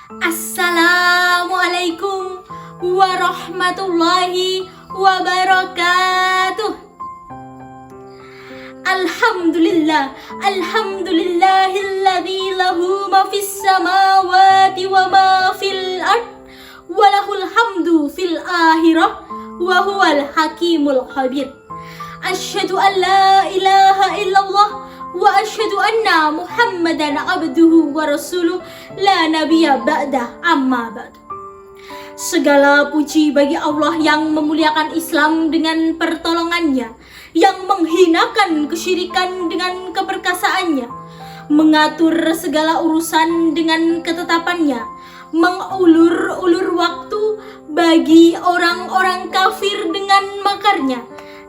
Assalamualaikum warahmatullahi wabarakatuh. Alhamdulillahilladzi lahu ma fis samawati wa ma fil ard wa lahul hamdu fil akhirah wa huwal hakimul khabir. Asyhadu an la ilaha illallah wa asyhadu anna Muhammadan abduhu wa rasuluh la nabiyya ba'da amma ba'du. Segala puji bagi Allah yang memuliakan Islam dengan pertolongannya, yang menghinakan kesyirikan dengan keperkasaannya, mengatur segala urusan dengan ketetapannya, mengulur-ulur waktu bagi orang-orang kafir dengan makarnya,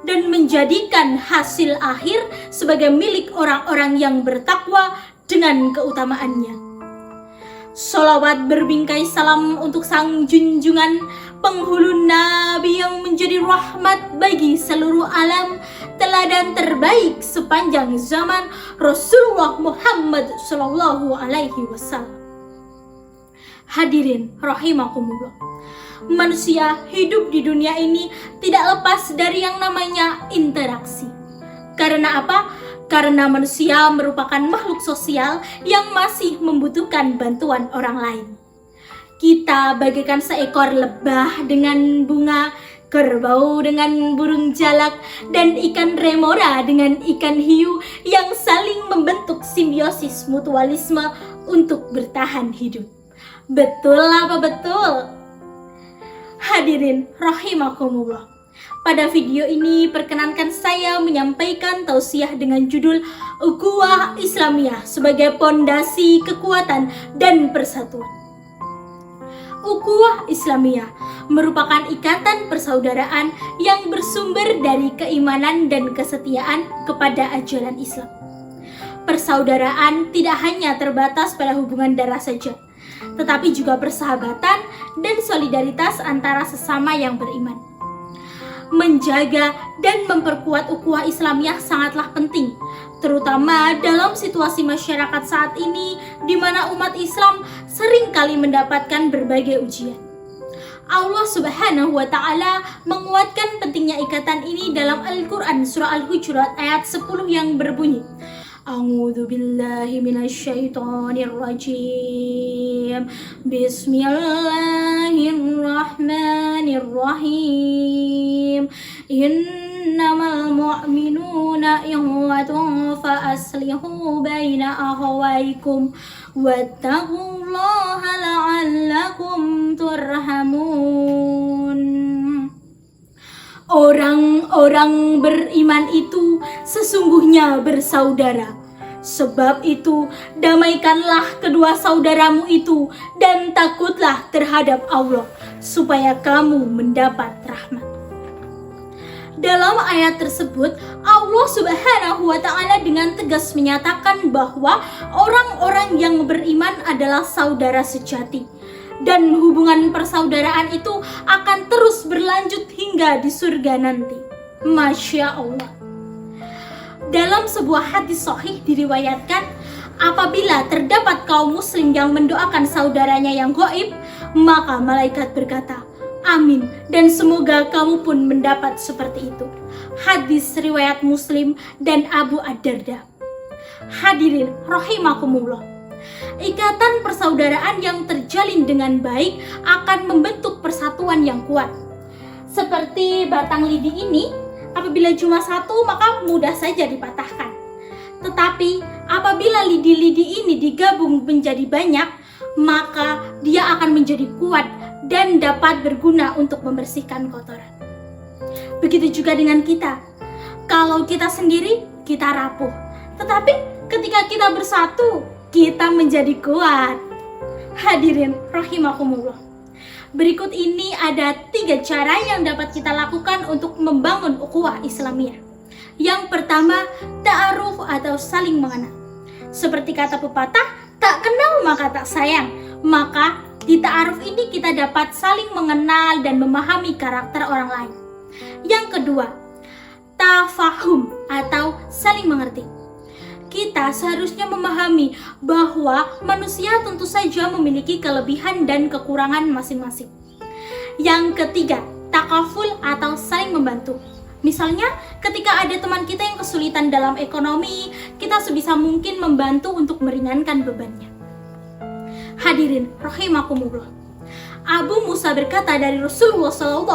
dan menjadikan hasil akhir sebagai milik orang-orang yang bertakwa dengan keutamaannya. Sholawat berbingkai salam untuk sang junjungan penghulu nabi yang menjadi rahmat bagi seluruh alam, teladan terbaik sepanjang zaman, Rasulullah Muhammad Sallallahu Alaihi Wasallam. Hadirin rahimakumullah, manusia hidup di dunia ini tidak lepas dari yang namanya interaksi. Karena apa? Karena manusia merupakan makhluk sosial yang masih membutuhkan bantuan orang lain. Kita bagaikan seekor lebah dengan bunga, kerbau dengan burung jalak, dan ikan remora dengan ikan hiu yang saling membentuk simbiosis mutualisme untuk bertahan hidup. Betul apa betul? Hadirin rahimakumullah, pada video ini perkenankan saya menyampaikan tausiah dengan judul Ukhuwah Islamiyah sebagai pondasi kekuatan dan persatuan. Ukhuwah Islamiyah merupakan ikatan persaudaraan yang bersumber dari keimanan dan kesetiaan kepada ajaran Islam. Persaudaraan tidak hanya terbatas pada hubungan darah saja, tetapi juga persahabatan dan solidaritas antara sesama yang beriman. Menjaga dan memperkuat ukhuwah Islamiyah sangatlah penting, terutama dalam situasi masyarakat saat ini di mana umat Islam seringkali mendapatkan berbagai ujian. Allah Subhanahu wa Ta'ala menguatkan pentingnya ikatan ini dalam Al-Quran surah Al-Hujurat ayat 10 yang berbunyi, A'udzu billahi minasyaitonir rajim. Bismillahirrahmanirrahim. Innamal mu'minuna ikhwatun fa aslihu baina akhawaykum wattaqullaha la'allakum turhamun. Orang-orang beriman itu sesungguhnya bersaudara. Sebab itu, damaikanlah kedua saudaramu itu dan takutlah terhadap Allah, supaya kamu mendapat rahmat. Dalam ayat tersebut, Allah Subhanahu wa Ta'ala dengan tegas menyatakan bahwa orang-orang yang beriman adalah saudara sejati. Dan hubungan persaudaraan itu akan terus berlanjut hingga di surga nanti. Masya Allah. Dalam sebuah hadis sahih diriwayatkan, apabila terdapat kaum muslim yang mendoakan saudaranya yang gaib, maka malaikat berkata, amin, dan semoga kamu pun mendapat seperti itu. Hadis riwayat Muslim dan Abu Ad-Darda. Hadirin rahimakumullah, ikatan persaudaraan yang terjalin dengan baik akan membentuk persatuan yang kuat. Seperti batang lidi ini, apabila cuma satu maka mudah saja dipatahkan. Tetapi apabila lidi-lidi ini digabung menjadi banyak, maka dia akan menjadi kuat dan dapat berguna untuk membersihkan kotoran. Begitu juga dengan kita. Kalau kita sendiri, kita rapuh. Tetapi ketika kita bersatu, kita menjadi kuat. Hadirin rahimakumullah, berikut ini ada 3 cara yang dapat kita lakukan untuk membangun ukhuwah Islamiyah. Yang pertama, ta'aruf atau saling mengenal. Seperti kata pepatah, tak kenal maka tak sayang. Maka di ta'aruf ini kita dapat saling mengenal dan memahami karakter orang lain. Yang kedua, tafahum atau saling mengerti. kita seharusnya memahami bahwa manusia tentu saja memiliki kelebihan dan kekurangan masing-masing. Yang ketiga, takaful atau saling membantu. Misalnya, ketika ada teman kita yang kesulitan dalam ekonomi, kita sebisa mungkin membantu untuk meringankan bebannya. Hadirin rahimakumullah. Abu Musa berkata dari Rasulullah SAW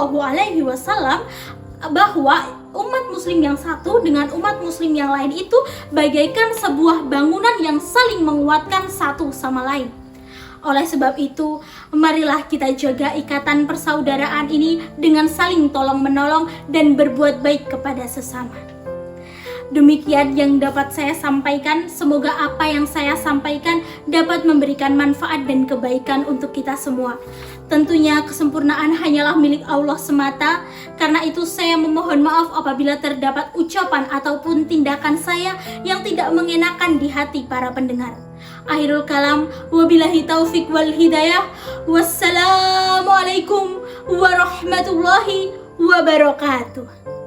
bahwa umat muslim yang satu dengan umat muslim yang lain itu bagaikan sebuah bangunan yang saling menguatkan satu sama lain. Oleh sebab itu, marilah kita jaga ikatan persaudaraan ini dengan saling tolong-menolong dan berbuat baik kepada sesama. Demikian yang dapat saya sampaikan. Semoga apa yang saya sampaikan dapat memberikan manfaat dan kebaikan untuk kita semua. Tentunya kesempurnaan hanyalah milik Allah semata. Karena itu saya memohon maaf apabila terdapat ucapan ataupun tindakan saya yang tidak mengenakan di hati para pendengar. Akhirul kalam, wabillahi taufik wal hidayah. Wassalamualaikum warahmatullahi wabarakatuh.